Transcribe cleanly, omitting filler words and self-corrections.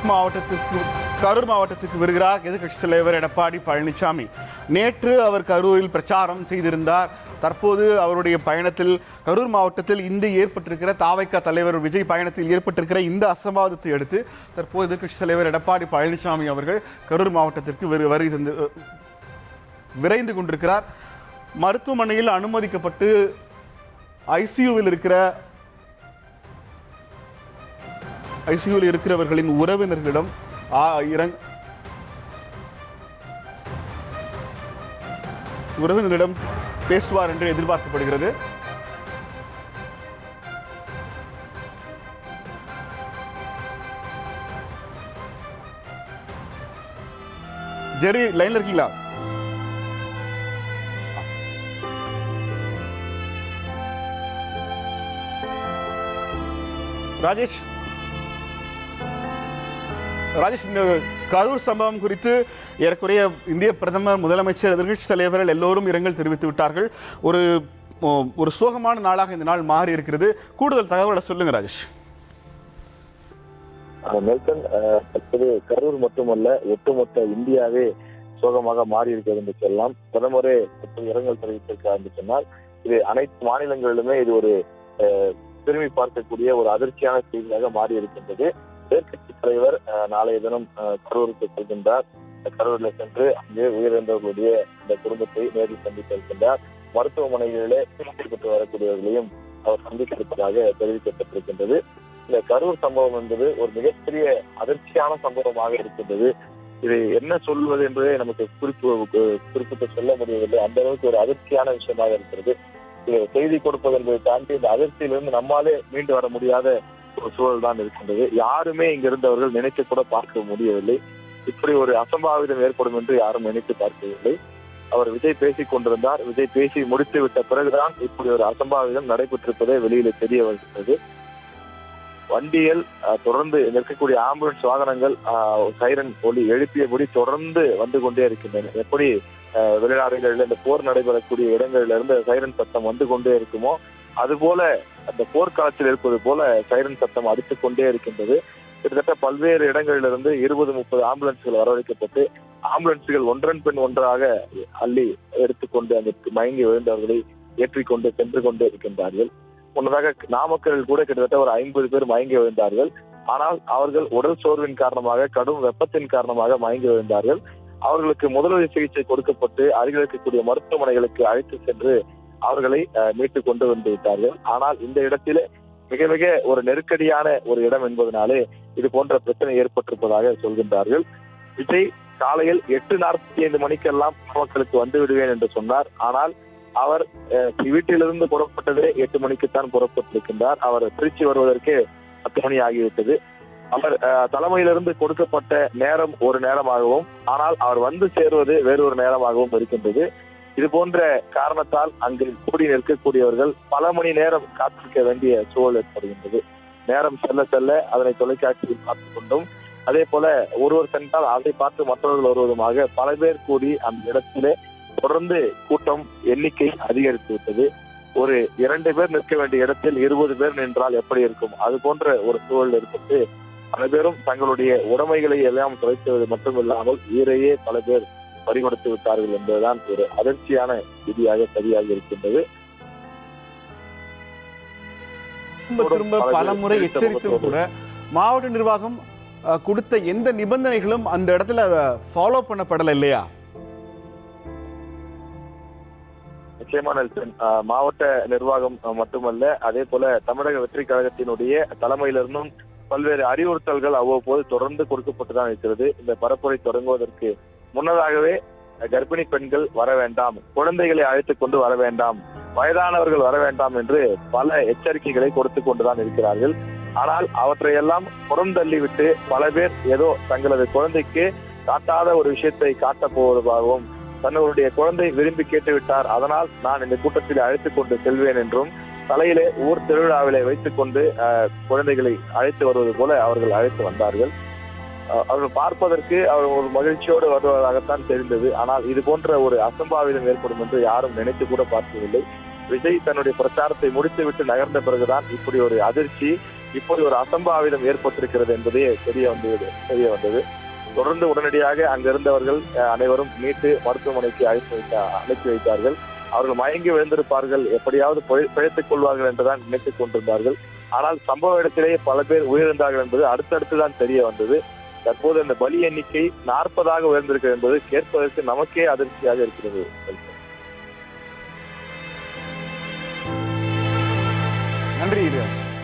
கரூர் மாவட்டத்துக்கு வருகிறார் எதிர்க்கட்சித் தலைவர் எடப்பாடி பழனிசாமி. நேற்று அவர் கரூரில் பிரச்சாரம் செய்திருந்தார். தற்போது அவருடைய பயணத்தில் கரூர் மாவட்டத்தில் இந்த ஏற்பட்டிருக்கிற தாவைக்கா தலைவர் விஜய் பயணத்தில் ஏற்பட்டிருக்கிற இந்த அசம்பாவிதத்தை அடுத்து தற்போது எதிர்க்கட்சித் தலைவர் எடப்பாடி பழனிசாமி அவர்கள் கரூர் மாவட்டத்திற்கு விரைந்து கொண்டிருக்கிறார். மருத்துவமனையில் அனுமதிக்கப்பட்டு ஐசியூவில் இருக்கிறவர்களின் உறவினர்களிடம் பேசுவார் என்று எதிர்பார்க்கப்படுகிறது. ஜெரி லைன்ல இருக்கீங்களா? ராஜேஷ், இந்த கரூர் சம்பவம் குறித்து ஏறக்குறைய இந்திய பிரதமர், முதலமைச்சர், எதிர்க்கட்சி தலைவர்கள் எல்லோரும் இரங்கல் தெரிவித்து விட்டார்கள். ஒரு சோகமான நாளாக இந்த நாள் மாறி இருக்கிறது. கூடுதல் தகவலை சொல்லுங்க ராஜேஷ். நெல்சன், கரூர் மட்டுமல்ல, ஒட்டுமொத்த இந்தியாவே சோகமாக மாறி இருக்கிறது என்று சொல்லலாம். பிரதமரே இரங்கல் தெரிவித்திருக்கிறார் என்று சொன்னால், இது அனைத்து மாநிலங்களிலுமே இது ஒரு திரும்பி பார்க்கக்கூடிய ஒரு அதிர்ச்சியான செய்தியாக மாறி இருக்கின்றது. எதிர்க்கட்சி தலைவர் நாளைய தினம் கரூருக்கு செல்கின்றார். கரூரில் சென்று அங்கே உயிரிழந்தவர்களுடைய இந்த குடும்பத்தை நேரில் சந்திக்க இருக்கின்றார். மருத்துவமனைகளிலே சிகிச்சை பெற்று வரக்கூடியவர்களையும் அவர் சந்திக்க இருப்பதாக தெரிவிக்கப்பட்டிருக்கின்றது. இந்த கரூர் சம்பவம் என்பது ஒரு மிகப்பெரிய அதிர்ச்சியான சம்பவமாக இருக்கின்றது. இது என்ன சொல்வது என்பதை நமக்கு குறிப்பிட்டு சொல்ல முடியவில்லை. அந்த அளவுக்கு ஒரு அதிர்ச்சியான விஷயமாக இருக்கிறது. செய்தி கொடுப்பது என்பதை தாண்டி இந்த அதிர்ச்சியிலிருந்து நம்மாலே மீண்டு வர முடியாத ஒரு சூழல் தான் இருக்கின்றது. யாருமே இங்க இருந்தவர்கள் நினைத்து கூட பார்க்க முடியவில்லை. இப்படி ஒரு அசம்பாவிதம் ஏற்படும் என்று யாரும் நினைத்து பார்க்கவில்லை. அவர் விஜய் பேசிக் கொண்டிருந்தார். விஜய் பேசி முடித்து விட்ட பிறகுதான் இப்படி ஒரு அசம்பாவிதம் நடைபெற்றிருப்பதே வெளியில தெரிய வருகிறது. வண்டியில் தொடர்ந்து நிற்கக்கூடிய ஆம்புலன்ஸ் வாகனங்கள் சைரன் ஒலி எழுப்பியபடி தொடர்ந்து வந்து கொண்டே இருக்கின்றன. எப்படி வெளிநாடுகளில் இந்த போர் நடைபெறக்கூடிய இடங்களில இருந்து சைரன் சத்தம் வந்து கொண்டே இருக்குமோ, அதுபோல அந்த போர்க்காலத்தில் இருப்பது போல சைரன் சத்தம் அடித்துக் கொண்டே இருக்கின்றது. கிட்டத்தட்ட பல்வேறு இடங்களிலிருந்து 20-30 ஆம்புலன்ஸ்கள் வரவழைக்கப்பட்டு ஆம்புலன்ஸ்கள் ஒன்றன் பின் ஒன்றாக அள்ளி எடுத்துக்கொண்டு அந்த மயங்கி விழுந்தவர்களை ஏற்றிக்கொண்டு சென்று கொண்டே இருக்கின்றார்கள். முன்னதாக நாமக்கல் கூட கிட்டத்தட்ட ஒரு 50 பேர் மயங்கி விழுந்தார்கள். ஆனால் அவர்கள் உடல் சோர்வின் காரணமாக, கடும் வெப்பத்தின் காரணமாக மயங்கி விழுந்தார்கள். அவர்களுக்கு முதலுதவி சிகிச்சை கொடுக்கப்பட்டு அருகில் இருக்கக்கூடிய மருத்துவமனைகளுக்கு அழைத்து சென்று அவர்களை மீட்டு கொண்டு வந்து விட்டார்கள். ஆனால் இந்த இடத்திலே மிக மிக ஒரு நெருக்கடியான ஒரு இடம் என்பதனாலே இது போன்ற பிரச்சனை ஏற்பட்டிருப்பதாக சொல்கின்றார்கள். விஜய் காலையில் 8:45 மணிக்கெல்லாம் மக்களுக்கு வந்து விடுவேன் என்று சொன்னார். ஆனால் அவர் வீட்டிலிருந்து புறப்பட்டதே 8 மணிக்குத்தான் புறப்பட்டிருக்கின்றார். அவர் திருச்சி வருவதற்கே 10 மணி ஆகிவிட்டது. அவர் தலைமையிலிருந்து கொடுக்கப்பட்ட நேரம் ஒரு நேரமாகவும், ஆனால் அவர் வந்து சேருவது வேறொரு நேரமாகவும் இருக்கின்றது. இது போன்ற காரணத்தால் அங்கு கூடி நிற்கக்கூடியவர்கள் பல மணி நேரம் காத்திருக்க வேண்டிய சூழல் ஏற்படுகின்றது. நேரம் செல்ல செல்ல அதனை தொலைக்காட்சியில் பார்த்துக் கொண்டும், அதே போல ஒருவர் சென்றால் அதை பார்த்து மற்றவர்கள் வருவதுமாக பல பேர் கூடி அந்த இடத்திலே தொடர்ந்து கூட்டம் எண்ணிக்கை அதிகரித்து விட்டது. ஒரு 2 பேர் நிற்க வேண்டிய இடத்தில் 20 பேர் நின்றால் எப்படி இருக்கும்? அது போன்ற ஒரு சூழல் ஏற்பட்டு பல பேரும் தங்களுடைய உடைமைகளை எல்லாம் தொலைத்துவது மட்டுமில்லாமல் உயிரையே பல பேர் பறிகொடுத்து விட்டார்கள் என்பதுதான் ஒரு அதிர்ச்சியான விதியாக சரியாக இருக்கின்றது. திரும்ப பல முறை எச்சரித்தும் கூட மாவட்ட நிர்வாகம் கொடுத்த எந்த நிபந்தனைகளும் அந்த இடத்துல ஃபாலோ பண்ணப்படல இல்லையா? நிச்சயமா நெல்சன், மாவட்ட நிர்வாகம் மட்டுமல்ல, அதே போல தமிழக வெற்றி கழகத்தினுடைய தலைமையிலிருந்தும் பல்வேறு அறிவுறுத்தல்கள் அவ்வப்போது தொடர்ந்து கொடுக்கப்பட்டுதான் இருக்கிறது. இந்த பரப்புரை தொடங்குவதற்கு முன்னதாகவே கர்ப்பிணி பெண்கள் வர வேண்டாம், குழந்தைகளை அழைத்துக் கொண்டு வர வேண்டாம், வயதானவர்கள் வர வேண்டாம் என்று பல எச்சரிக்கைகளை கொடுத்து கொண்டுதான் இருக்கிறார்கள். ஆனால் அவற்றையெல்லாம் புறந்தள்ளிவிட்டு பல பேர் ஏதோ தங்களது குழந்தைக்கு காட்டாத ஒரு விஷயத்தை காட்டப் போவதாகவும், தன்னுடைய குழந்தை விரும்பி கேட்டுவிட்டார், அதனால் நான் இந்த கூட்டத்தில் அழைத்துக் கொண்டு செல்வேன் என்றும் தலையிலே ஊர் திருவிழாவிலே வைத்துக் கொண்டு குழந்தைகளை அழைத்து வருவது போல அவர்கள் அழைத்து வந்தார்கள். அவர்கள் பார்ப்பதற்கு அவர் ஒரு மகிழ்ச்சியோடு வருவதாகத்தான் தெரிந்தது. ஆனால் இது போன்ற ஒரு அசம்பாவிதம் ஏற்படும் என்று யாரும் நினைத்து கூட பார்க்கவில்லை. விஜய் தன்னுடைய பிரச்சாரத்தை முடித்துவிட்டு நகர்ந்த பிறகுதான் இப்படி ஒரு அதிர்ச்சி இப்போது ஒரு அசம்பாவிதம் ஏற்பட்டிருக்கிறது என்பதே தெரிய வந்தது. தொடர்ந்து உடனடியாக அங்கிருந்தவர்கள் அனைவரும் மீட்டு மருத்துவமனைக்கு அனுப்பி வைத்தார்கள். அவர்கள் மயங்கி விழுந்திருப்பார்கள், எப்படியாவது பிழைத்துக் கொள்வார்கள் என்றுதான் நினைத்துக் கொண்டிருந்தார்கள். ஆனால் சம்பவ இடத்திலேயே பல பேர் உயிரிழந்தார்கள் என்பது அடுத்தடுத்துதான் தெரிய வந்தது. தற்போது அந்த பலி எண்ணிக்கை 40 உயர்ந்திருக்கிறது என்பது கேட்பதற்கு நமக்கே அதிர்ச்சியாக இருக்கிறது. நன்றி ராஜ்.